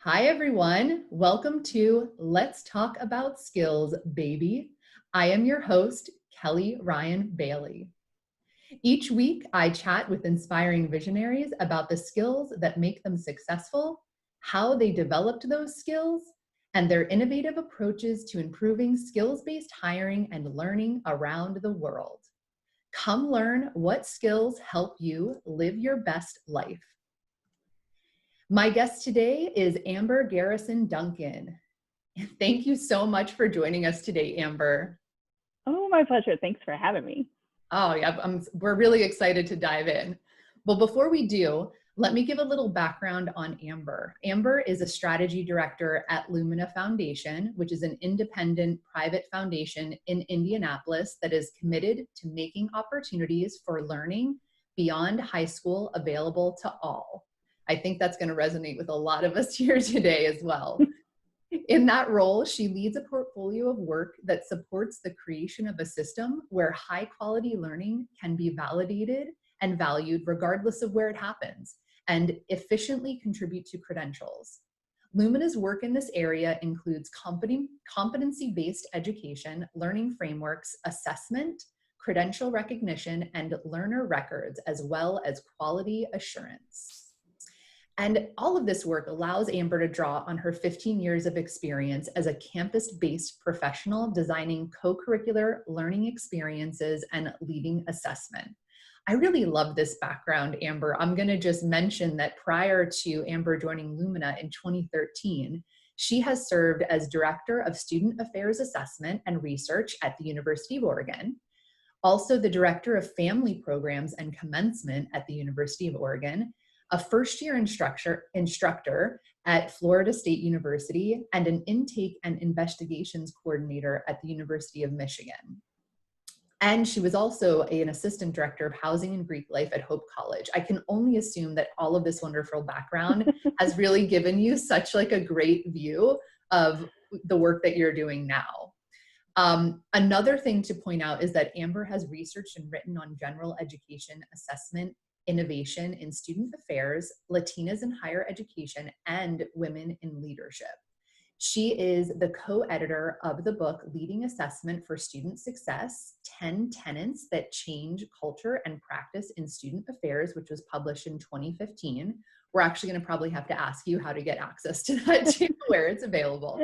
Hi, everyone. Welcome to Let's Talk About Skills, baby. I am your host, Kelly Ryan Bailey. Each week, I chat with inspiring visionaries about the skills that make them successful, how they developed those skills, and their innovative approaches to improving skills-based hiring and learning around the world. Come learn what skills help you live your best life. My guest today is Amber Garrison Duncan. Thank you so much for joining us today, Amber. Oh, my pleasure. Thanks for having me. Oh, yeah, we're really excited to dive in. But before we do, let me give a little background on Amber. Amber is a strategy director at Lumina Foundation, which is an independent private foundation in Indianapolis that is committed to making opportunities for learning beyond high school available to all. I think that's going to resonate with a lot of us here today as well. In that role, she leads a portfolio of work that supports the creation of a system where high quality learning can be validated and valued regardless of where it happens, and efficiently contribute to credentials. Lumina's work in this area includes competency-based education, learning frameworks, assessment, credential recognition, and learner records, as well as quality assurance. And all of this work allows Amber to draw on her 15 years of experience as a campus-based professional designing co-curricular learning experiences and leading assessment. I really love this background, Amber. I'm going to just mention that prior to Amber joining Lumina in 2013, she has served as Director of Student Affairs Assessment and Research at the University of Oregon, also the Director of Family Programs and Commencement at the University of Oregon, a first-year instructor at Florida State University, and an intake and investigations coordinator at the University of Michigan. And she was also an assistant director of housing and Greek life at Hope College. I can only assume that all of this wonderful background has really given you such like a great view of the work that you're doing now. Another thing to point out is that Amber has researched and written on general education assessment, innovation in student affairs, Latinas in higher education, and women in leadership. She is the co-editor of the book, Leading Assessment for Student Success, 10 Tenets That Change Culture and Practice in Student Affairs, which was published in 2015. We're actually gonna probably have to ask you how to get access to that too, where it's available.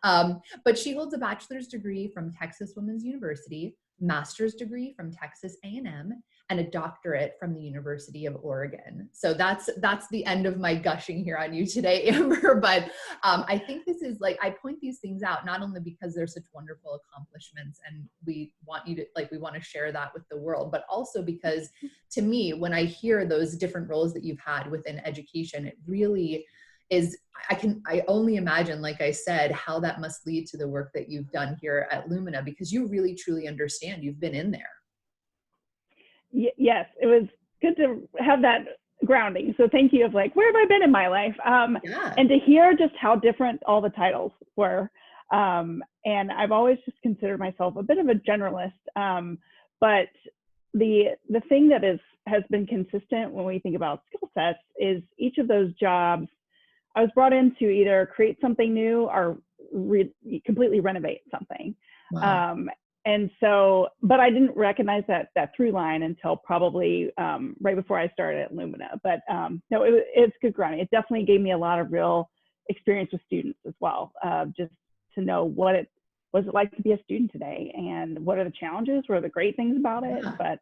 But she holds a bachelor's degree from Texas Women's University, master's degree from Texas A&M, and a doctorate from the University of Oregon. So that's the end of my gushing here on you today, Amber. But I think this is like, I point these things out not only because they're such wonderful accomplishments and we want to share that with the world, but also because to me, when I hear those different roles that you've had within education, it really is, I only imagine, like I said, how that must lead to the work that you've done here at Lumina, because you really truly understand, you've been in there. Yes, it was good to have that grounding. So thank you of like, where have I been in my life? Yeah. And to hear just how different all the titles were. And I've always just considered myself a bit of a generalist. But the thing that has been consistent when we think about skill sets is each of those jobs, I was brought in to either create something new or completely renovate something. Wow. And so, but I didn't recognize that through line until probably right before I started at Lumina. But no, it's good grounding. It definitely gave me a lot of real experience with students as well, just to know what it was like to be a student today and what are the challenges, what are the great things about it. Yeah. But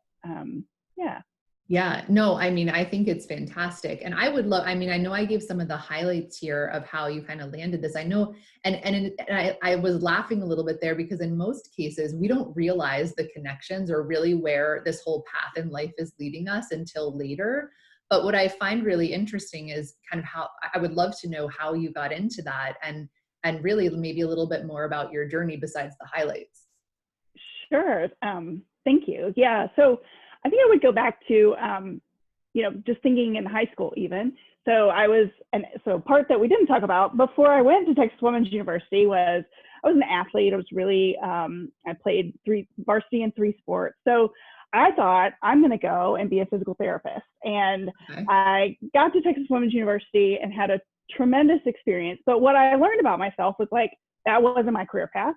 yeah. Yeah, no, I mean, I think it's fantastic. And I would love, I mean, I know I gave some of the highlights here of how you kind of landed this. I know, and I was laughing a little bit there because in most cases, we don't realize the connections or really where this whole path in life is leading us until later. But what I find really interesting is kind of how, I would love to know how you got into that and really maybe a little bit more about your journey besides the highlights. Sure. Thank you. Yeah. So I think I would go back to, just thinking in high school even. So part that we didn't talk about before I went to Texas Women's University was I was an athlete. I was really, I played varsity in 3 sports. So I thought I'm going to go and be a physical therapist. And Okay. I got to Texas Women's University and had a tremendous experience. But what I learned about myself was like, that wasn't my career path.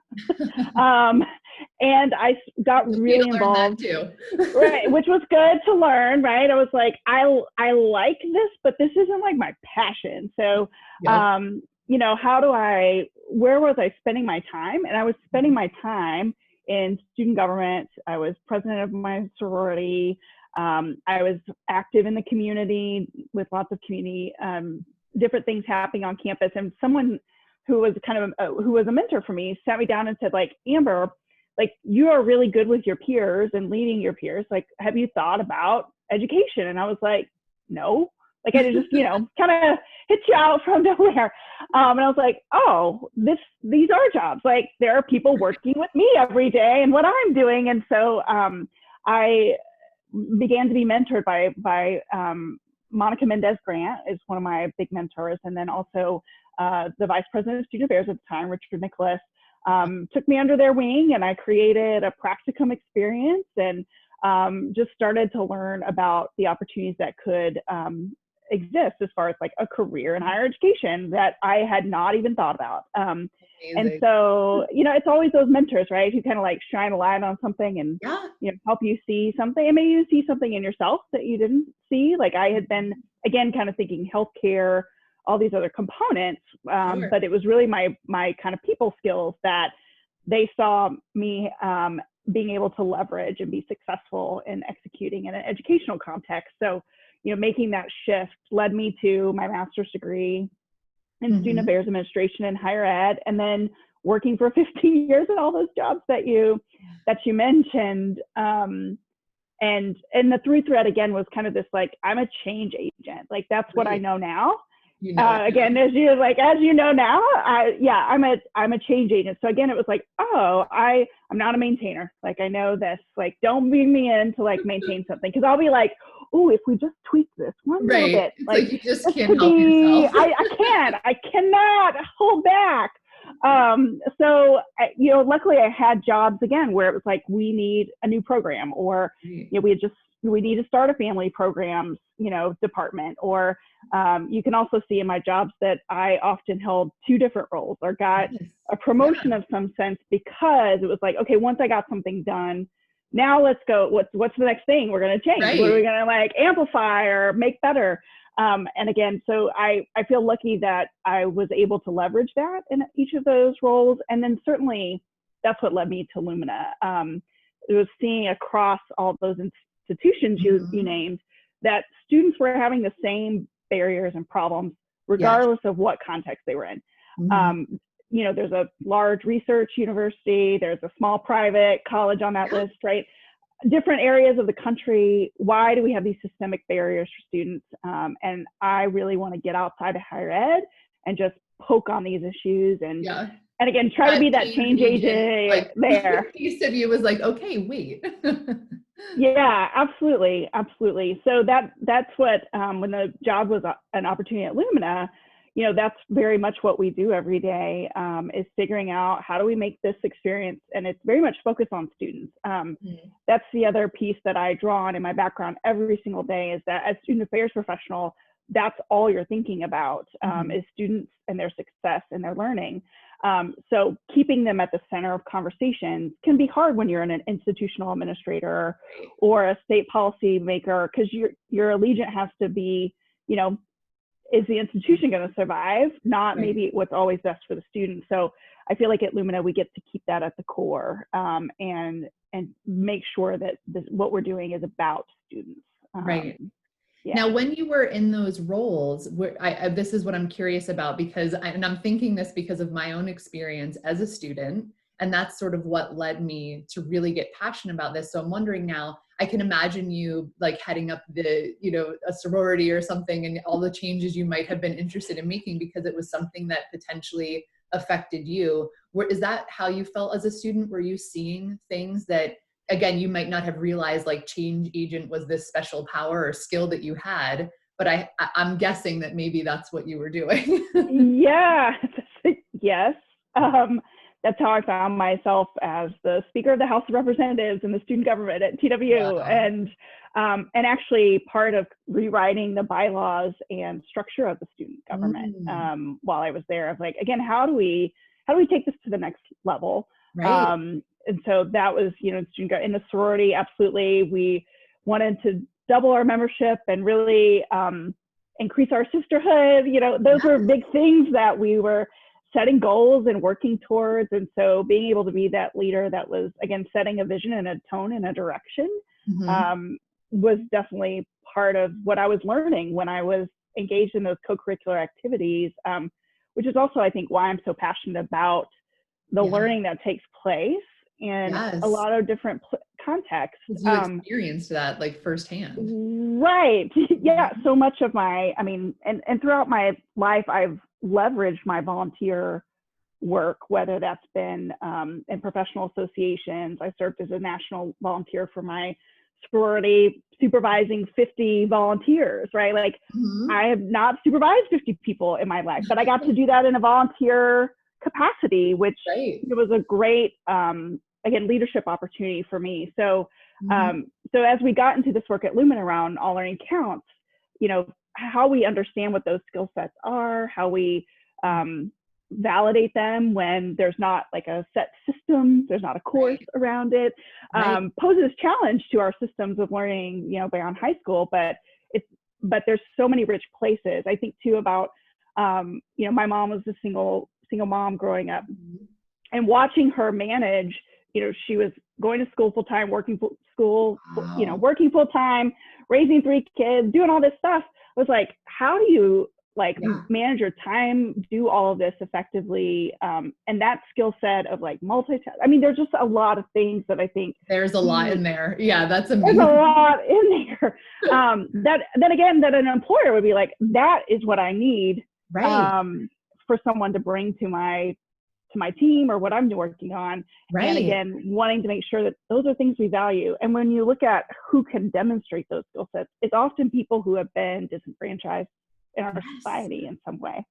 And I got really involved too. Right, which was good to learn, right? I was like, I like this, but this isn't like my passion. So, Yep. where was I spending my time? And I was spending my time in student government. I was president of my sorority. I was active in the community with lots of community, different things happening on campus. And someone who was who was a mentor for me sat me down and said, like, Amber, like, you are really good with your peers and leading your peers. Like, have you thought about education? And I was like, no. Like, I just, kind of hit you out from nowhere. And I was like, oh, these are jobs. Like, there are people working with me every day and what I'm doing. And so I began to be mentored by Monica Mendez Grant is one of my big mentors. And then also the vice president of student affairs at the time, Richard Nicholas, took me under their wing, and I created a practicum experience and just started to learn about the opportunities that could exist as far as like a career in higher education that I had not even thought about. And so, it's always those mentors, right, who kind of like shine a light on something and, help you see something, and maybe you see something in yourself that you didn't see. Like, I had been, again, kind of thinking healthcare, all these other components, but it was really my kind of people skills that they saw me being able to leverage and be successful in executing in an educational context. So, making that shift led me to my master's degree in student affairs administration and higher ed, and then working for 15 years in all those jobs that you mentioned. And the through thread again was kind of this, like, I'm a change agent. Like, that's what I know now. Again, as you know now, I'm a change agent. So again, it was like, oh, I'm not a maintainer. Like, I know this. Like, don't bring me in to like maintain something, because I'll be like, oh, if we just tweak this one little bit, like you just can't help yourself. I cannot hold back. So luckily I had jobs again where it was like, we need a new program, or we need to start a family programs, department, or you can also see in my jobs that I often held two different roles or got a promotion of some sense, because it was like, okay, once I got something done, now let's go. What's the next thing we're going to change? What are we going to like amplify or make better? And again, so I feel lucky that I was able to leverage that in each of those roles. And then certainly that's what led me to Lumina. It was seeing across all those institutions you named that students were having the same barriers and problems, regardless of what context they were in. There's a large research university, there's a small private college on that list, right? Different areas of the country. Why do we have these systemic barriers for students? And I really want to get outside of higher ed and just poke on these issues and again, try to be that change agent, like, there. Piece of you was like, okay, wait. Yeah, absolutely. So that's what, when the job was an opportunity at Lumina, that's very much what we do every day, is figuring out how do we make this experience, and it's very much focused on students. That's the other piece that I draw on in my background every single day, is that as student affairs professional, that's all you're thinking about, is students and their success and their learning. So keeping them at the center of conversations can be hard when you're an institutional administrator or a state policy maker, because your allegiance has to be, is the institution going to survive, not maybe what's always best for the student. So I feel like at Lumina, we get to keep that at the core, and make sure that what we're doing is about students. Now, when you were in those roles, this is what I'm curious about, because I'm thinking this because of my own experience as a student, and that's sort of what led me to really get passionate about this. So I'm wondering now, I can imagine you like heading up a sorority or something, and all the changes you might have been interested in making because it was something that potentially affected you. Is that how you felt as a student? Were you seeing things that, again, you might not have realized, like change agent was this special power or skill that you had, but I'm guessing that maybe that's what you were doing. Yeah, yes. that's how I found myself as the Speaker of the House of Representatives in the student government at TWU. Wow. And actually part of rewriting the bylaws and structure of the student government while I was there. Of like, again, how do we take this to the next level? Right. And so that was, you know, in the sorority, absolutely. We wanted to double our membership and really increase our sisterhood. You know, those were big things that we were setting goals and working towards. And so being able to be that leader that was, again, setting a vision and a tone and a direction was definitely part of what I was learning when I was engaged in those co-curricular activities, which is also, I think, why I'm so passionate about the learning that takes place in a lot of different contexts. You experienced that like firsthand. Right. Yeah. So much of my, I mean, and throughout my life, I've leveraged my volunteer work, whether that's been in professional associations. I served as a national volunteer for my sorority, supervising 50 volunteers, right? Like I have not supervised 50 people in my life, but I got to do that in a volunteer capacity, which it was a great, again, leadership opportunity for me. So, so as we got into this work at Lumina around All Learning Counts, you know, how we understand what those skill sets are, how we validate them when there's not like a set system, there's not a course around it, poses challenge to our systems of learning, you know, beyond high school, but there's so many rich places. I think too about, you know, my mom was a single mom growing up, and watching her manage, you know, she was going to school full-time, working you know, working full-time, raising 3 kids, doing all this stuff. I was like, how do you like manage your time, do all of this effectively? And that skill set of like multitask. I mean, there's just a lot of things that I think there's a lot in there. Yeah, that's amazing. There's a lot in there. That an employer would be like, that is what I need for someone to bring to my team or what I'm working on. And again, wanting to make sure that those are things we value. And when you look at who can demonstrate those skill sets, it's often people who have been disenfranchised in our society in some way.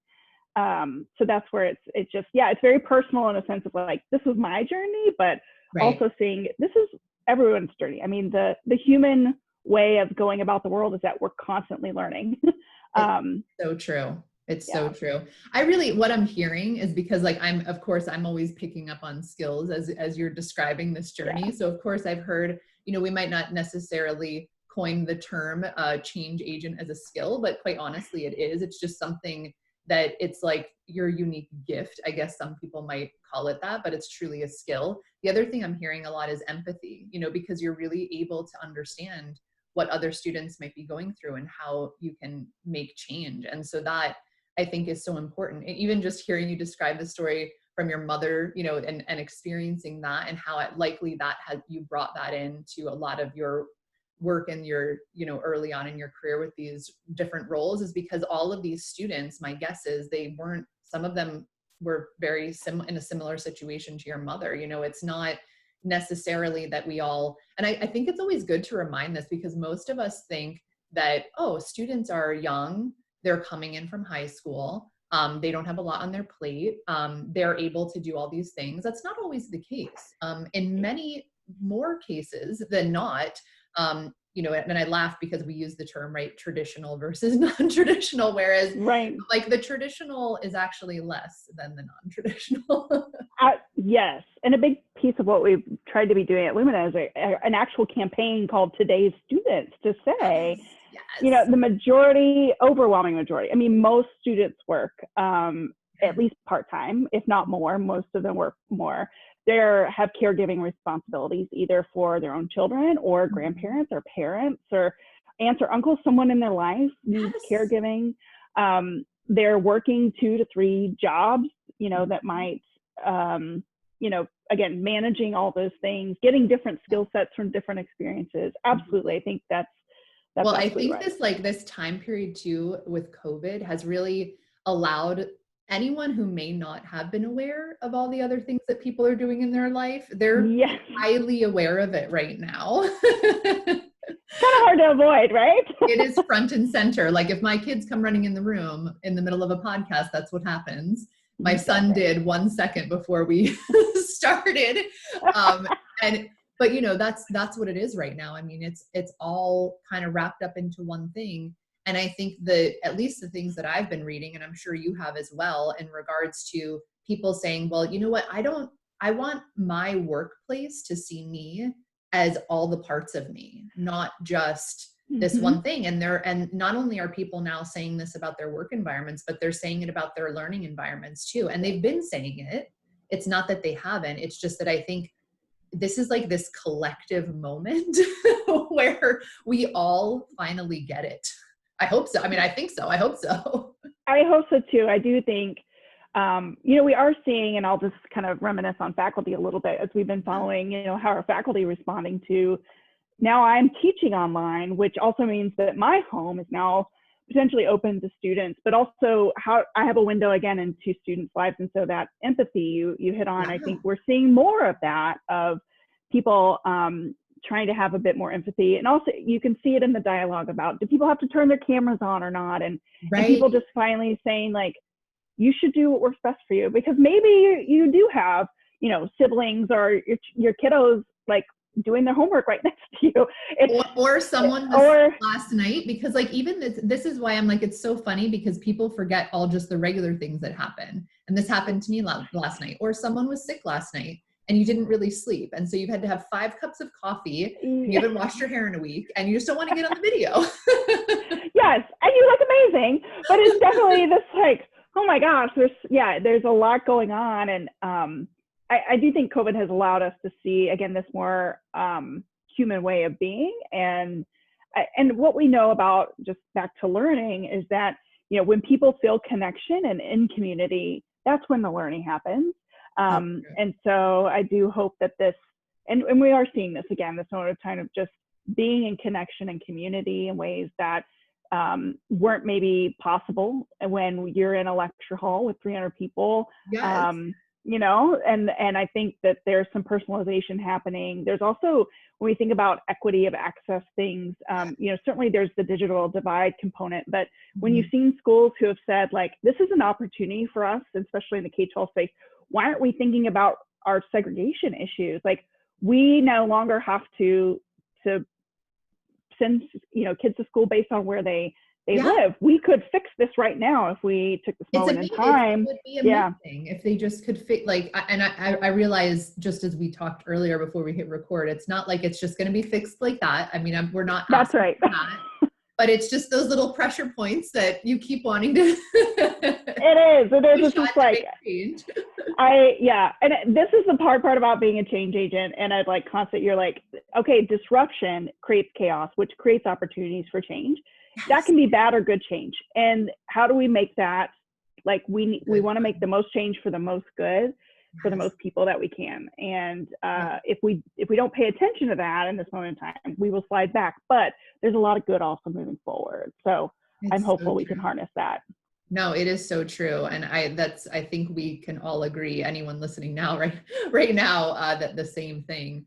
So that's where it's just, it's very personal in a sense of like, this was my journey, but also seeing this is everyone's journey. I mean, the human way of going about the world is that we're constantly learning. So true. It's so true. What I'm hearing is because like, I'm always picking up on skills as you're describing this journey. Yeah. So of course I've heard, you know, we might not necessarily coin the term change agent as a skill, but quite honestly it is. It's just something that it's like your unique gift. I guess some people might call it that, but it's truly a skill. The other thing I'm hearing a lot is empathy, you know, because you're really able to understand what other students might be going through and how you can make change. And so that I think is so important. And even just hearing you describe the story from your mother, you know, and experiencing that and how likely that you brought that into a lot of your work and your, you know, early on in your career with these different roles is because all of these students, my guess is some of them were very in a similar situation to your mother. You know, it's not necessarily that we all, and I think it's always good to remind this because most of us think that, oh, students are young, they're coming in from high school, they don't have a lot on their plate, they're able to do all these things. That's not always the case. In many more cases than not, you know, and I laugh because we use the term, traditional versus non-traditional, whereas like the traditional is actually less than the non-traditional. Yes. And a big piece of what we've tried to be doing at Lumina is an actual campaign called Today's Students to say, you know, the overwhelming majority, I mean, most students work at least part-time, if not more. Most of them work more. They have caregiving responsibilities either for their own children or grandparents or parents or aunts or uncles. Someone in their life needs caregiving. They're working 2 to 3 jobs, you know, that might, you know, again, managing all those things, getting different skill sets from different experiences. Absolutely. I think that's well, I think this time period too with COVID has really allowed anyone who may not have been aware of all the other things that people are doing in their life, they're highly aware of it right now. Kind of hard to avoid, right? It is front and center. Like if my kids come running in the room in the middle of a podcast, that's what happens. My son did 1 second before we started. But you know, that's what it is right now. I mean, it's all kind of wrapped up into one thing. And I think that at least the things that I've been reading, and I'm sure you have as well, in regards to people saying, well, you know what, I want my workplace to see me as all the parts of me, not just this one thing. And not only are people now saying this about their work environments, but they're saying it about their learning environments too. And they've been saying it. It's not that they haven't. It's just that I think this is like this collective moment where we all finally get it. I hope so. I mean, I think so. I hope so. I hope so too. I do think, you know, we are seeing, and I'll just kind of reminisce on faculty a little bit as we've been following, you know, how our faculty responding to, now I'm teaching online, which also means that my home is now potentially open to students, but also how I have a window again into students' lives. And so that empathy you hit on, I think we're seeing more of that, of people trying to have a bit more empathy. And also you can see it in the dialogue about, do people have to turn their cameras on or not? And people just finally saying like, you should do what works best for you, because maybe you do have, you know, siblings or your kiddos like doing their homework right next to you. Or someone was last night, because like even this is why I'm like, it's so funny, because people forget all just the regular things that happen. And this happened to me last night. Or someone was sick last night and you didn't really sleep. And so you've had to have 5 cups of coffee, and you haven't washed your hair in a week, and you just don't want to get on the video. Yes, and you look amazing, but it's definitely this like, oh my gosh, there's a lot going on. And I do think COVID has allowed us to see, again, this more human way of being. And what we know about, just back to learning, is that, you know, when people feel connection and in community, that's when the learning happens. And so I do hope that this, and we are seeing this again, this sort of kind of just being in connection and community in ways that weren't maybe possible when you're in a lecture hall with 300 people. Yes. You know, and I think that there's some personalization happening. There's also, when we think about equity of access things, you know, certainly there's the digital divide component, but when you've seen schools who have said like, this is an opportunity for us, especially in the K-12 space, why aren't we thinking about our segregation issues? Like, we no longer have to send, you know, kids to school based on where they live. We could fix this right now if we took this moment in time. It would be amazing if they just could fit, like, and I realize, just as we talked earlier before we hit record, it's not like it's just going to be fixed like that. I mean, we're not. That's right. But it's just those little pressure points that you keep wanting to. It is. It's just like, and this is the hard part about being a change agent. And I'd like constant, you're like, okay, disruption creates chaos, which creates opportunities for change. That can be bad or good change. And how do we make that, like, we want to make the most change for the most good, for the most people that we can. And if we don't pay attention to that in this moment in time, we will slide back. But there's a lot of good also moving forward. So I'm hopeful we can harness that. No, it is so true. And I think we can all agree, anyone listening now, right now, that the same thing.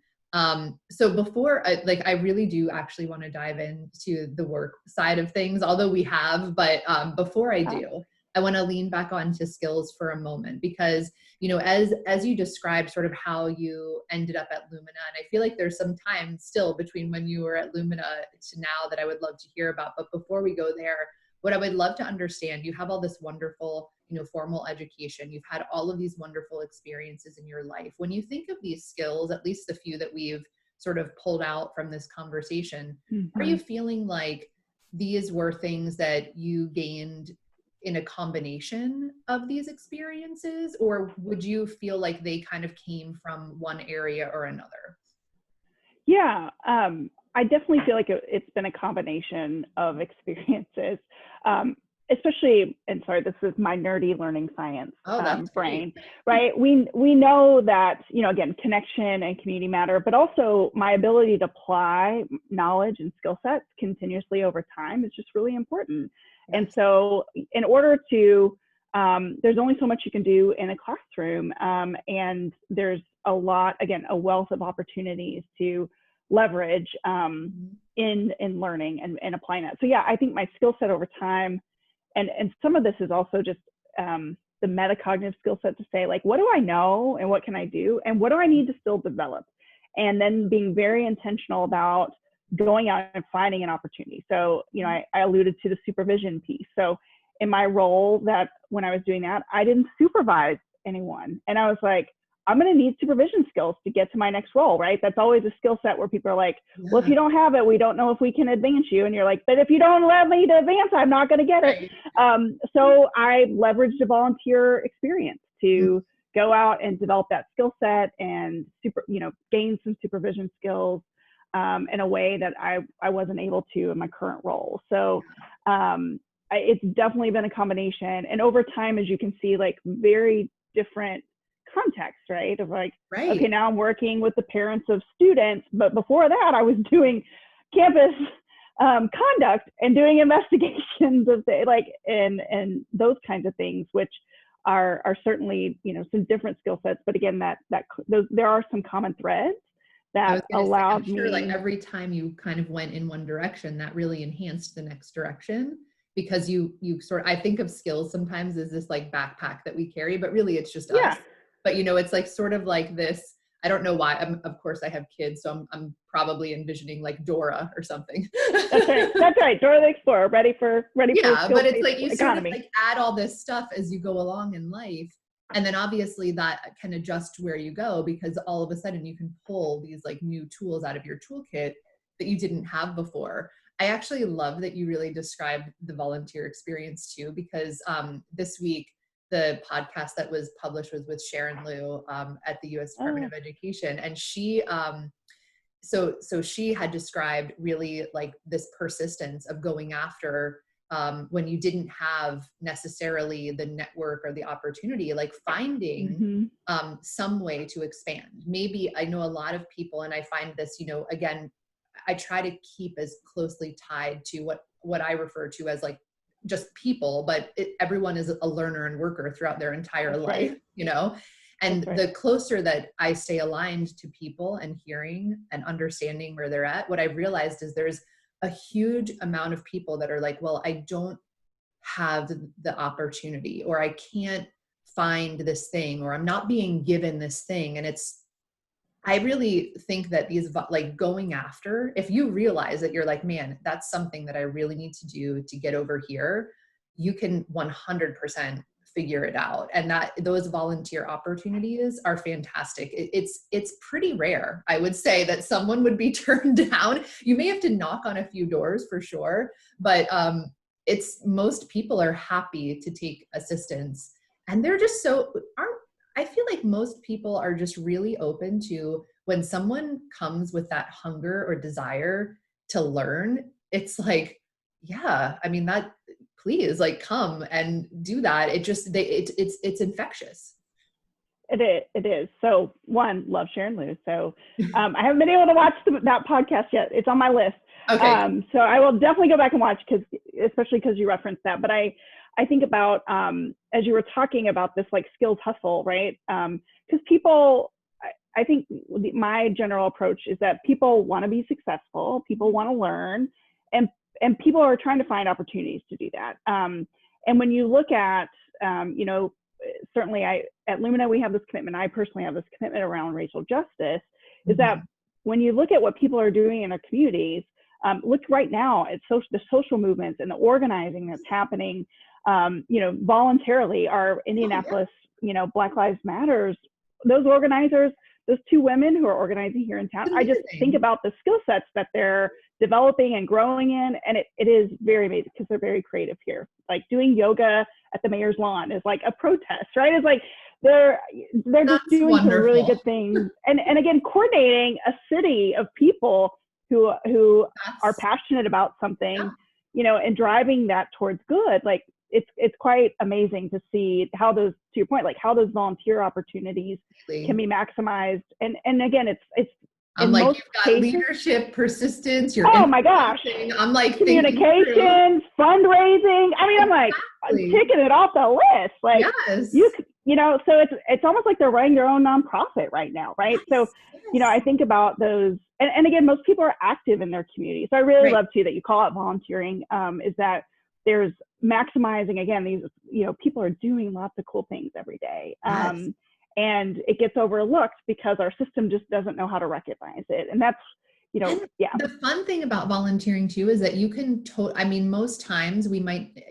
So before, I really do actually want to dive into the work side of things, although we have, but before I do, I want to lean back onto skills for a moment, because, you know, as you described sort of how you ended up at Lumina, and I feel like there's some time still between when you were at Lumina to now that I would love to hear about. But before we go there, what I would love to understand, you have all this wonderful, you know, formal education. You've had all of these wonderful experiences in your life. When you think of these skills, at least the few that we've sort of pulled out from this conversation, are you feeling like these were things that you gained in a combination of these experiences, or would you feel like they kind of came from one area or another? Yeah, I definitely feel like it's been a combination of experiences, especially, and sorry, this is my nerdy learning science brain, right? We know that, you know, again, connection and community matter, but also my ability to apply knowledge and skill sets continuously over time is just really important. And so in order to, there's only so much you can do in a classroom, and there's a lot, again, a wealth of opportunities to leverage in learning and applying that. So yeah, I think my skill set over time, and some of this is also just the metacognitive skill set to say, like, what do I know and what can I do? And what do I need to still develop? And then being very intentional about going out and finding an opportunity. So, you know, I alluded to the supervision piece. So in my role, that when I was doing that, I didn't supervise anyone. And I was like, I'm going to need supervision skills to get to my next role, right? That's always a skill set where people are like, well, if you don't have it, we don't know if we can advance you. And you're like, but if you don't let me to advance, I'm not going to get it. So I leveraged a volunteer experience to go out and develop that skill set and gain some supervision skills in a way that I wasn't able to in my current role. So it's definitely been a combination. And over time, as you can see, like very different context, right? Of like, okay, now I'm working with the parents of students, but before that I was doing campus conduct and doing investigations of and those kinds of things, which are certainly, you know, some different skill sets, but again, there are some common threads that allowed me. Like every time you kind of went in one direction, that really enhanced the next direction, because you I think of skills sometimes as this like backpack that we carry, but really it's just us. But, you know, it's like sort of like this, I don't know why. Of course I have kids, so I'm probably envisioning like Dora or something. That's right. That's right. Dora the Explorer, ready for but it's like you sort of like add all this stuff as you go along in life. And then obviously that can adjust where you go, because all of a sudden you can pull these like new tools out of your toolkit that you didn't have before. I actually love that you really described the volunteer experience too, because this week, the podcast that was published was with Sharon Liu at the U.S. Department of Education. And she, so she had described really like this persistence of going after when you didn't have necessarily the network or the opportunity, like finding some way to expand. Maybe I know a lot of people, and I find this, you know, again, I try to keep as closely tied to what I refer to as like just people, but everyone is a learner and worker throughout their entire life, you know? And the closer that I stay aligned to people and hearing and understanding where they're at, what I've realized is there's a huge amount of people that are like, well, I don't have the opportunity, or I can't find this thing, or I'm not being given this thing. And I really think that these, like going after, if you realize that you're like, man, that's something that I really need to do to get over here, you can 100% figure it out. And that those volunteer opportunities are fantastic. It's pretty rare, I would say, that someone would be turned down. You may have to knock on a few doors for sure, but most people are happy to take assistance, and they're just I feel like most people are just really open to when someone comes with that hunger or desire to learn. It's like, yeah, I mean, that, please, like, come and do that. It's infectious. It is. So one, love Sharon Liu. So I haven't been able to watch that podcast yet. It's on my list. Okay. So I will definitely go back and watch, especially because you referenced that. But I think about, as you were talking about this like skills hustle, right? Because people, I think my general approach is that people want to be successful, people want to learn, and people are trying to find opportunities to do that. And when you look at, you know, certainly at Lumina, we have this commitment, I personally have this commitment around racial justice, is that when you look at what people are doing in our communities, look right now at the social movements and the organizing that's happening, you know, voluntarily. Our Indianapolis, you know, Black Lives Matters, those organizers, those two women who are organizing here in town, I just think about the skill sets that they're developing and growing in, and it is very amazing because they're very creative here. Like doing yoga at the mayor's lawn is like a protest, right? It's like they're just doing some really good things, and again, coordinating a city of people who are passionate about something, you know, and driving that towards good. Like it's quite amazing to see how those, to your point, like how those volunteer opportunities can be maximized. And again, it's I'm like, you've got leadership, persistence, oh my gosh. I'm like, communications, fundraising. I mean, I'm like, I'm ticking it off the list. Like, you know, so it's almost like they're running their own nonprofit right now, right? So, you know, I think about those, and again, most people are active in their community. So I really love too that you call it volunteering, is that there's maximizing, again, these, people are doing lots of cool things every day. Yes. And it gets overlooked because our system just doesn't know how to recognize it. And that's, And yeah. the fun thing about volunteering too is that you can, I mean, most times we might,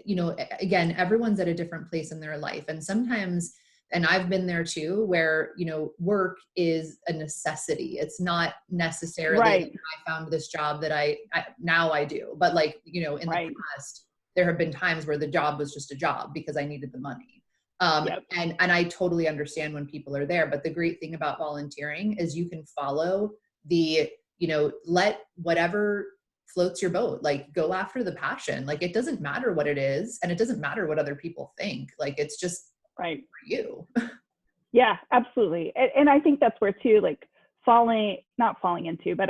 again, everyone's at a different place in their life. And sometimes, and I've been there too, where, work is a necessity. It's not necessarily Right. like, I found this job that I now I do, but like, in Right. the past, there have been times where the job was just a job because I needed the money. Yep. And I totally understand when people are there, but the great thing about volunteering is you can follow the, let whatever floats your boat, like go after the passion. Like it doesn't matter what it is, and it doesn't matter what other people think. Like it's just right for you. Yeah, absolutely. And I think that's where too, like not falling into, but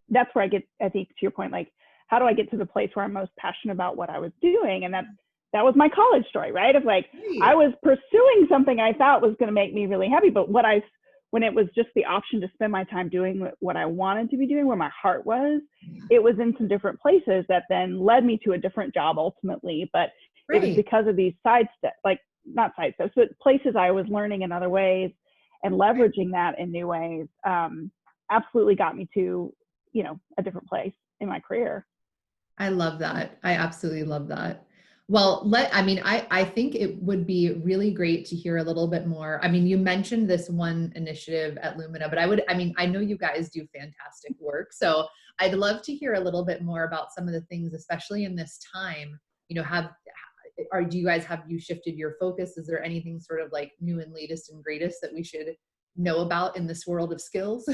that's where I think to your point, like, how do I get to the place where I'm most passionate about what I was doing? And that was my college story, right? Of like, I was pursuing something I thought was going to make me really happy, but when it was just the option to spend my time doing what I wanted to be doing, where my heart was, it was in some different places that then led me to a different job ultimately. But it was because of these side steps, like not side steps, but places I was learning in other ways and leveraging that in new ways, absolutely got me to, a different place in my career. I love that. I absolutely love that. Well, I think it would be really great to hear a little bit more. I mean, you mentioned this one initiative at Lumina, but I know you guys do fantastic work. So I'd love to hear a little bit more about some of the things, especially in this time, do you guys, have you shifted your focus? Is there anything sort of like new and latest and greatest that we should know about in this world of skills?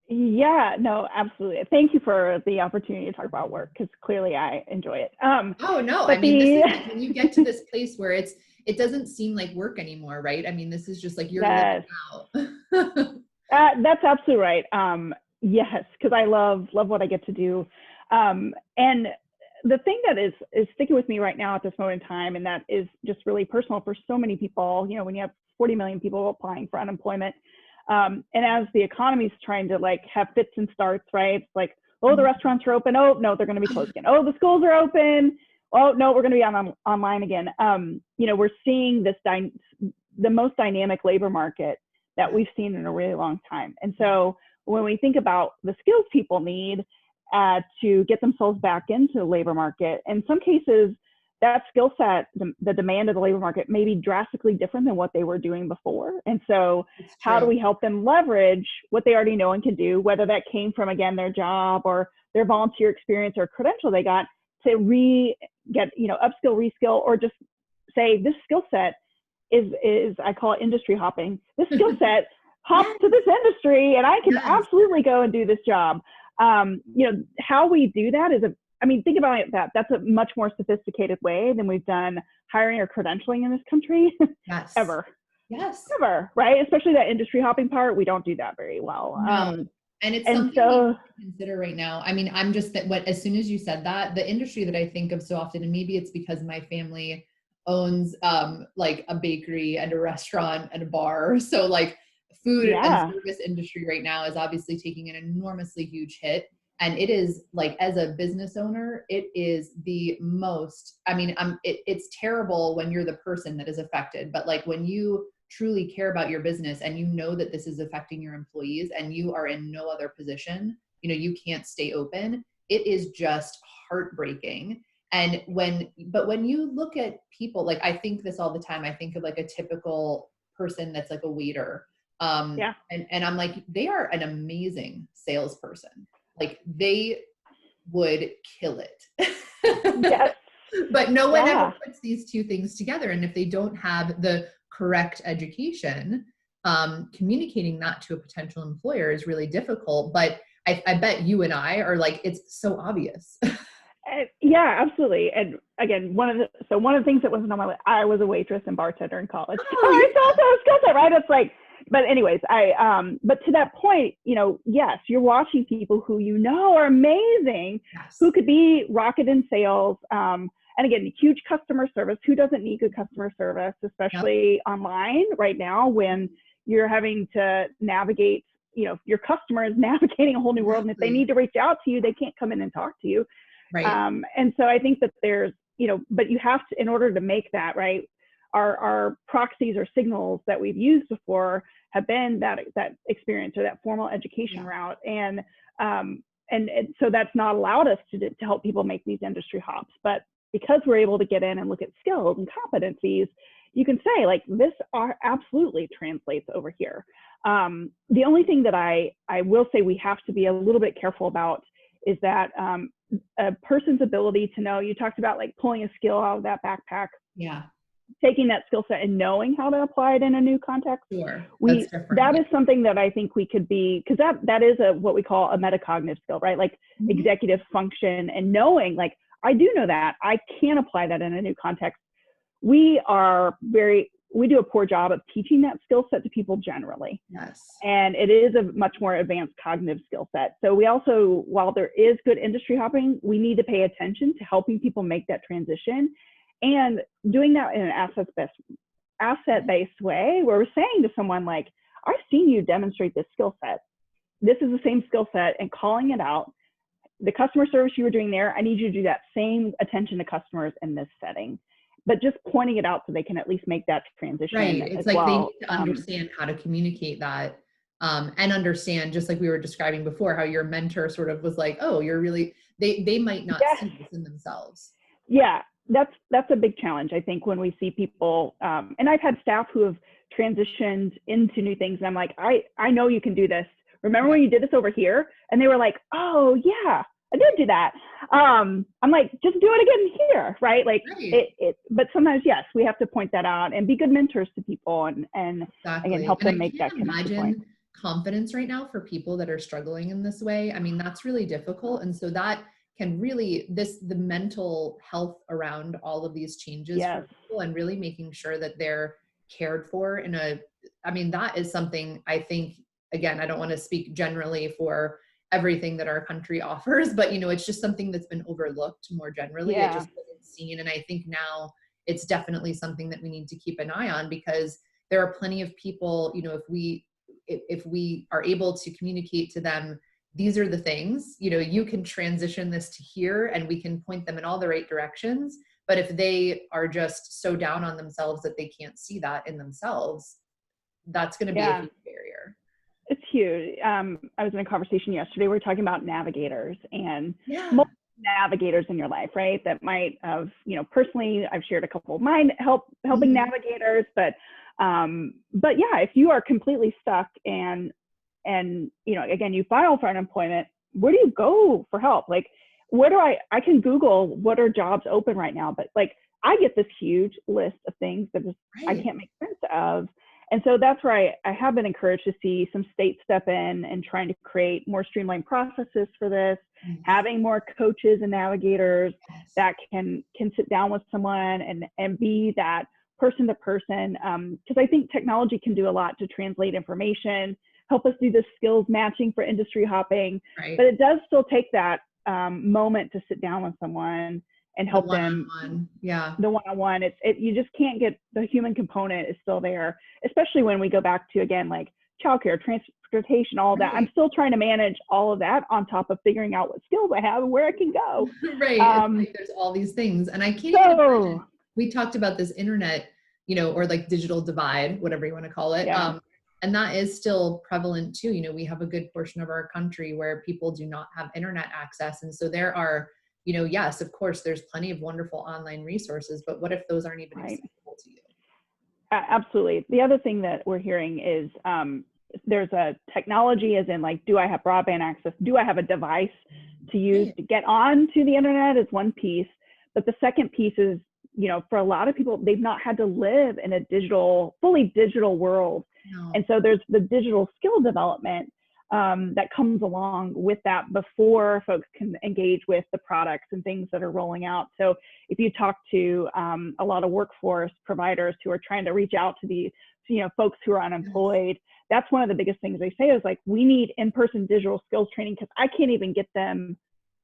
Yeah, no, absolutely. Thank you for the opportunity to talk about work, because clearly I enjoy it. Oh no, I mean, this is like when you get to this place where it doesn't seem like work anymore, right? I mean, this is just like you're living out. That's absolutely right. Yes, because I love what I get to do. And the thing that is sticking with me right now at this moment in time, and that is just really personal for so many people, when you have 40 million people applying for unemployment, and as the economy's trying to like have fits and starts, right? It's like, oh, the restaurants are open. Oh, no, they're going to be closed again. Oh, the schools are open. Oh, no, we're going to be online again. We're seeing the most dynamic labor market that we've seen in a really long time. And so when we think about the skills people need to get themselves back into the labor market, in some cases, that skill set, the demand of the labor market may be drastically different than what they were doing before. And so how do we help them leverage what they already know and can do, whether that came from, again, their job or their volunteer experience or credential they got, to upskill, reskill, or just say, this skill set is I call it industry hopping. This skill set hops to this industry and I can absolutely go and do this job. How we do that is think about it, that's a much more sophisticated way than we've done hiring or credentialing in this country ever. Yes. Ever, right? Especially that industry hopping part, we don't do that very well. No. And it's something to consider right now. I mean, I'm just as soon as you said that, the industry that I think of so often, and maybe it's because my family owns like a bakery and a restaurant and a bar. So like food and service industry right now is obviously taking an enormously huge hit. And it is like, as a business owner, it is the most, it's terrible when you're the person that is affected, but like when you truly care about your business and you know that this is affecting your employees and you are in no other position, you can't stay open, it is just heartbreaking. And when you look at people, like I think this all the time, I think of like a typical person that's like a waiter. And I'm like, they are an amazing salesperson. Like they would kill it. Yes. But no one ever puts these two things together. And if they don't have the correct education, communicating that to a potential employer is really difficult. But I bet you and I are like, it's so obvious. Yeah, absolutely. And again, one of the things that wasn't on my list, I was a waitress and bartender in college. It's also a skill set, right? It's like, but anyways, but to that point, yes, you're watching people who are amazing, who could be rocket in sales. And again, huge customer service. Who doesn't need good customer service, especially online right now when you're having to navigate, your customer is navigating a whole new world. And if they need to reach out to you, they can't come in and talk to you. Right. And so I think that there's but you have to, in order to make that, right, our proxies or signals that we've used before have been that experience or that formal education route. And so that's not allowed us to help people make these industry hops. But because we're able to get in and look at skills and competencies, you can say like, this absolutely translates over here. The only thing that I will say we have to be a little bit careful about is that a person's ability to know, you talked about like pulling a skill out of that backpack. Yeah. Taking that skill set and knowing how to apply it in a new context. Sure. That is something that I think we could be, because that is what we call a metacognitive skill, right? Like executive function and knowing, like, I do know that I can apply that in a new context. We do a poor job of teaching that skill set to people generally. Yes. And it is a much more advanced cognitive skill set. So we also, while there is good industry hopping, we need to pay attention to helping people make that transition and doing that in an asset-based way, where we're saying to someone like, I've seen you demonstrate this skill set. This is the same skill set, and calling it out. The customer service you were doing there, I need you to do that same attention to customers in this setting. But just pointing it out so they can at least make that transition. Right. It's like they need to understand how to communicate that, and understand, just like we were describing before, how your mentor sort of was like, oh, you're really, they might not see this in themselves. Yeah, that's a big challenge, I think, when we see people, and I've had staff who have transitioned into new things. And I'm like, I know you can do this. Remember when you did this over here? And they were like, oh yeah, I did do that. I'm like, just do it again here, right? Like but sometimes, yes, we have to point that out and be good mentors to people and again, help them make that connection point. Confidence right now for people that are struggling in this way. I mean, that's really difficult. And so that can really, the mental health around all of these changes for people, and really making sure that they're cared for that is something I think, again, I don't want to speak generally for everything that our country offers, but it's just something that's been overlooked more generally. It just wasn't seen. And I think now it's definitely something that we need to keep an eye on, because there are plenty of people, if we are able to communicate to them, these are the things, you can transition this to here, and we can point them in all the right directions. But if they are just so down on themselves that they can't see that in themselves, that's going to be a huge barrier. It's huge. I was in a conversation yesterday. We were talking about navigators and multiple navigators in your life, right? That might have, personally, I've shared a couple of mine helping navigators, but yeah, if you are completely stuck and again, you file for unemployment, where do you go for help? Like, I can Google what are jobs open right now, but like, I get this huge list of things that I can't make sense of. And so that's where I have been encouraged to see some states step in and trying to create more streamlined processes for this, having more coaches and navigators that can sit down with someone and be that person to person. Because I think technology can do a lot to translate information, help us do the skills matching for industry hopping, but it does still take that moment to sit down with someone and help them. The one-on-one. You just can't get, the human component is still there, especially when we go back to, again, like childcare, transportation, all that. I'm still trying to manage all of that on top of figuring out what skills I have and where I can go. Like there's all these things, and I can't even imagine. We talked about this internet, or like digital divide, whatever you want to call it. And that is still prevalent too. We have a good portion of our country where people do not have internet access. And so there are, yes, of course, there's plenty of wonderful online resources, but what if those aren't even accessible to you? Absolutely. The other thing that we're hearing is there's a technology as in like, do I have broadband access? Do I have a device to use to get on to the internet is one piece. But the second piece is, for a lot of people, they've not had to live in a fully digital world. And so there's the digital skill development that comes along with that before folks can engage with the products and things that are rolling out. So if you talk to a lot of workforce providers who are trying to reach out to the folks who are unemployed, that's one of the biggest things they say is like, we need in-person digital skills training because I can't even get them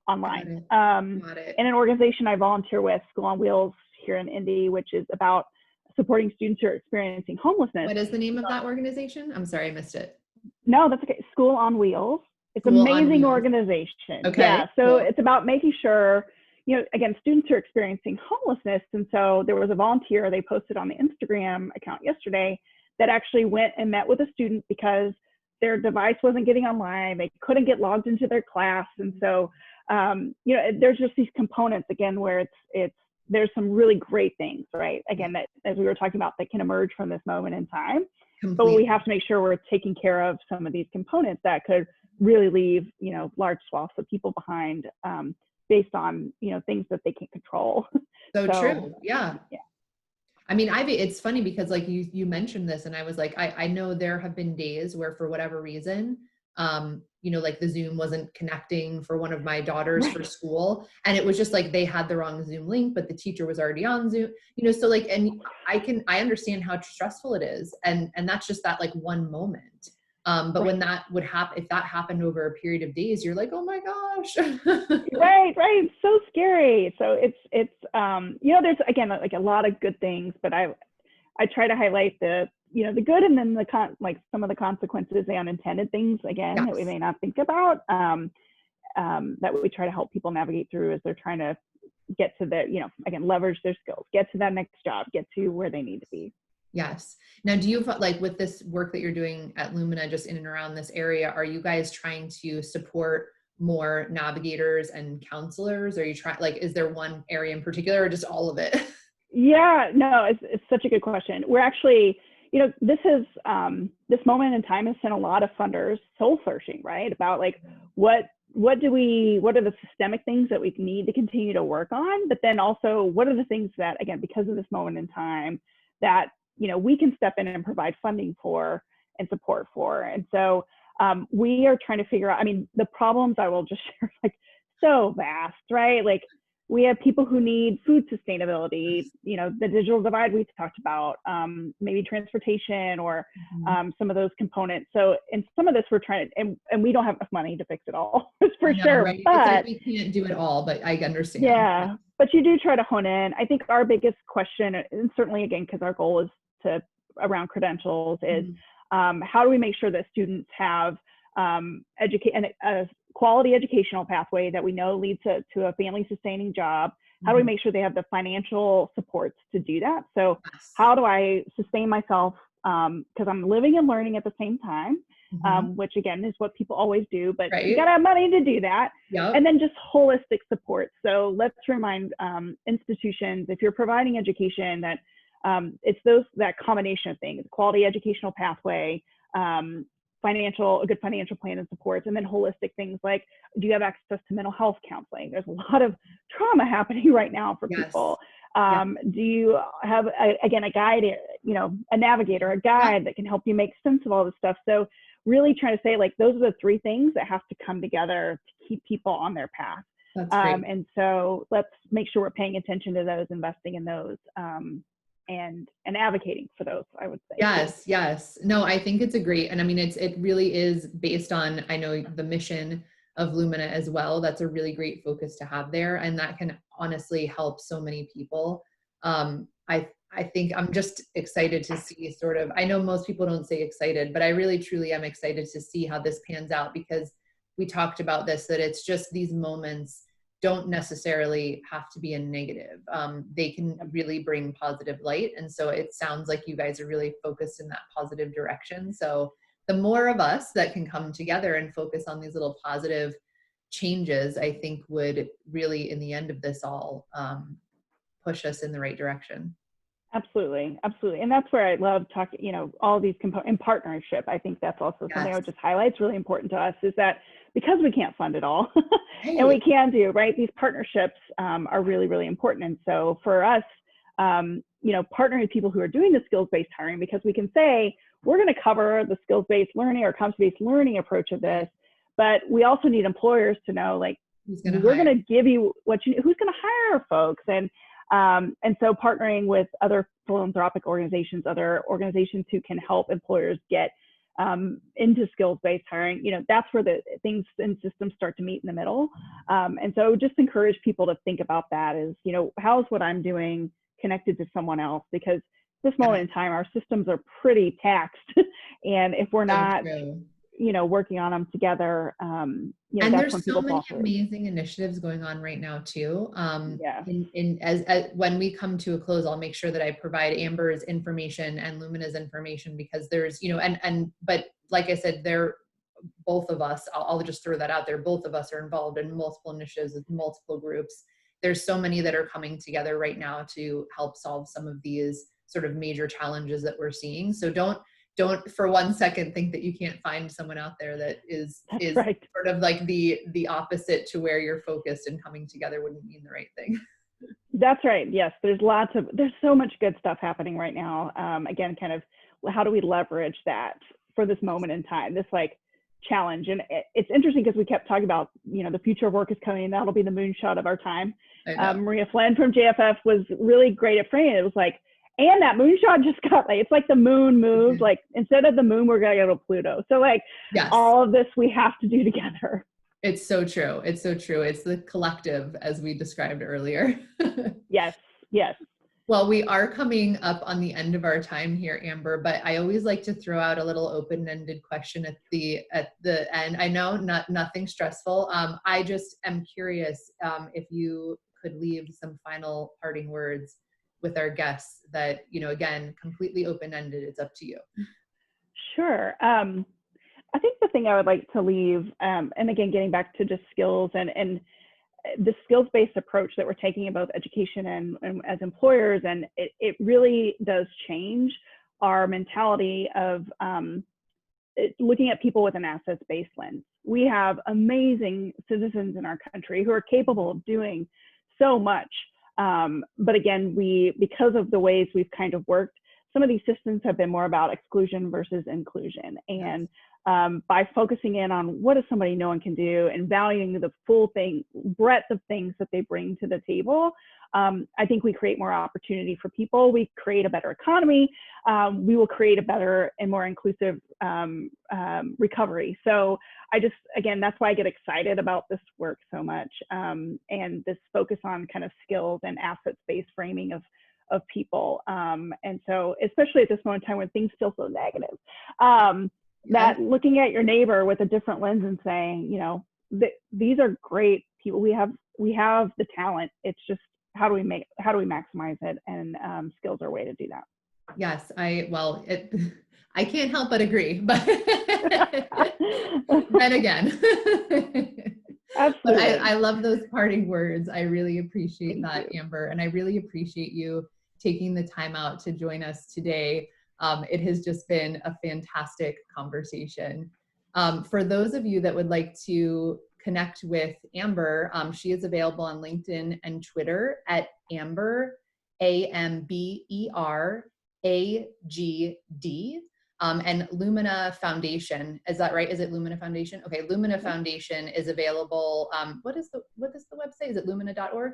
online. In an organization I volunteer with, School on Wheels here in Indy, which is about supporting students who are experiencing homelessness. What is the name of that organization? I'm sorry, I missed it. No, that's okay. School on Wheels. It's an amazing organization. So it's about making sure again, students are experiencing homelessness. And so there was a volunteer, they posted on the Instagram account yesterday, that actually went and met with a student because their device wasn't getting online. They couldn't get logged into their class. And so, there's just these components, again, where there's some really great things, right? Again, that, as we were talking about, that can emerge from this moment in time. Completely. But we have to make sure we're taking care of some of these components that could really leave, large swaths of people behind, based on, things that they can't control. So true. Yeah. I mean, it's funny because like you mentioned this, and I was like, I know there have been days where for whatever reason, like the Zoom wasn't connecting for one of my daughters for school. And it was just like, they had the wrong Zoom link, but the teacher was already on Zoom, so like, and I understand how stressful it is. And that's just that like one moment. But when that would happen, if that happened over a period of days, you're like, oh my gosh. Right. So scary. So it's there's, again, like a lot of good things, but I try to highlight the good, and then like some of the consequences, the unintended things, again, that we may not think about, that we try to help people navigate through as they're trying to get to again, leverage their skills, get to that next job, get to where they need to be. Yes. Now, do you, like with this work that you're doing at Lumina, just in and around this area, are you guys trying to support more navigators and counselors? Are you trying, like, is there one area in particular, or just all of it? Yeah, no, it's such a good question. We're actually, this moment in time has sent a lot of funders soul searching, right? About like, what are the systemic things that we need to continue to work on? But then also, what are the things that, again, because of this moment in time, that we can step in and provide funding for and support for. And so we are trying to figure out, the problems, I will just share, like, so vast, right? Like, we have people who need food sustainability, the digital divide we talked about, maybe transportation, or some of those components. So in some of this, we're trying to, and we don't have enough money to fix it all, for sure. Right? But like we can't do it all, but I understand. Yeah, but you do try to hone in. I think our biggest question, and certainly, again, because our goal is around credentials, is how do we make sure that students have a quality educational pathway that we know leads to a family sustaining job? How do we make sure they have the financial supports to do that? So how do I sustain myself, because I'm living and learning at the same time, which again is what people always do, but you gotta have money to do that. And then just holistic support. So let's remind institutions, if you're providing education, that it's that combination of things: quality educational pathway, a good financial plan and supports, and then holistic things like, do you have access to mental health counseling? There's a lot of trauma happening right now for people. Do you have a guide, a navigator, a guide that can help you make sense of all this stuff? So really trying to say, like, those are the three things that have to come together to keep people on their path. That's great. And so let's make sure we're paying attention to those, investing in those, and advocating for those, I would say. Yes. No, I think it's a great, and it really is based on, I know, the mission of Lumina as well. That's a really great focus to have there, and that can honestly help so many people. I think I'm just excited to see sort of, I know most people don't say excited, but I really truly am excited to see how this pans out, because we talked about this, that it's just these moments don't necessarily have to be a negative. They can really bring positive light. And so it sounds like you guys are really focused in that positive direction. So the more of us that can come together and focus on these little positive changes, I think would really, in the end of this all, push us in the right direction. Absolutely. And that's where I love talking, all these components in partnership. I think that's also something I would just highlight. It's really important to us, is that because we can't fund it all, and we can do, right, these partnerships are really, really important. And so for us, partnering with people who are doing the skills-based hiring, because we can say, we're going to cover the skills-based learning or competency-based learning approach of this, but we also need employers to know, like, we're going to give you what you need, who's going to hire folks. And so partnering with other philanthropic organizations, other organizations who can help employers get into skills-based hiring, that's where the things and systems start to meet in the middle. And so just encourage people to think about that as, how's what I'm doing connected to someone else? Because this moment in time, our systems are pretty taxed. And if we're not working on them together, And that's there's when so people many fall through. amazing initiatives going on right now too. Yeah. As when we come to a close, I'll make sure that I provide Amber's information and Lumina's information, because there's, but like I said, both of us, I'll just throw that out there. Both of us are involved in multiple initiatives with multiple groups. There's so many that are coming together right now to help solve some of these sort of major challenges that we're seeing. So don't for one second think that you can't find someone out there that is right. sort of like the opposite to where you're focused, and coming together wouldn't mean the right thing. That's right. Yes, there's so much good stuff happening right now. Again, kind of how do we leverage that for this moment in time, this like challenge. And it's interesting because we kept talking about, the future of work is coming, and that'll be the moonshot of our time. Maria Flynn from JFF was really great at framing it. It was like, and that moonshot just got it's like the moon moved, like instead of the moon, we're going to go to Pluto. So like all of this we have to do together. It's so true. It's so true. It's the collective, as we described earlier. Yes. Well, we are coming up on the end of our time here, Amber, but I always like to throw out a little open-ended question at the end. I know nothing stressful. I just am curious if you could leave some final parting words with our guests that, again, completely open-ended. It's up to you. Sure. I think the thing I would like to leave, and again, getting back to just skills and the skills-based approach that we're taking in both education and as employers, and it really does change our mentality of looking at people with an assets-based lens. We have amazing citizens in our country who are capable of doing so much. But again, because of the ways we've kind of worked, some of these systems have been more about exclusion versus inclusion. And by focusing in on what does somebody know and can do, and valuing the full breadth of things that they bring to the table, I think we create more opportunity for people. We create a better economy. We will create a better and more inclusive recovery. So again, that's why I get excited about this work so much, and this focus on kind of skills and assets-based framing of people. And so, especially at this moment in time when things feel so negative, that looking at your neighbor with a different lens and saying, these are great people. We have the talent. It's just, how do we maximize it? And skills are a way to do that. Yes, I can't help but agree, but then again, absolutely. But I love those parting words. I really appreciate that, Amber, and I really appreciate you taking the time out to join us today. It has just been a fantastic conversation. For those of you that would like to connect with Amber, she is available on LinkedIn and Twitter at Amber, AMBER AGD, and Lumina Foundation. Is that right? Is it Lumina Foundation? Okay, Lumina Foundation is available. What is the website? Is it lumina.org?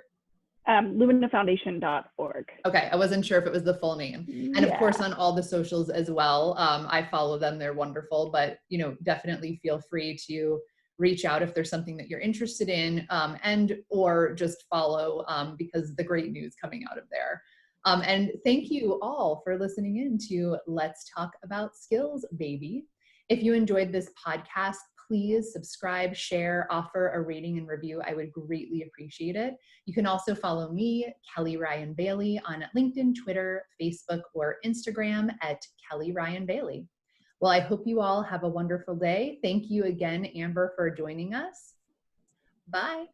LuminaFoundation.org. Okay, I wasn't sure if it was the full name. And of course, on all the socials as well. I follow them; they're wonderful. But definitely feel free to reach out if there's something that you're interested in, and or just follow because the great news coming out of there. And thank you all for listening in to Let's Talk About Skills, baby. If you enjoyed this podcast, please subscribe, share, offer a rating and review. I would greatly appreciate it. You can also follow me, Kelly Ryan Bailey, on LinkedIn, Twitter, Facebook, or Instagram at Kelly Ryan Bailey. Well, I hope you all have a wonderful day. Thank you again, Amber, for joining us. Bye.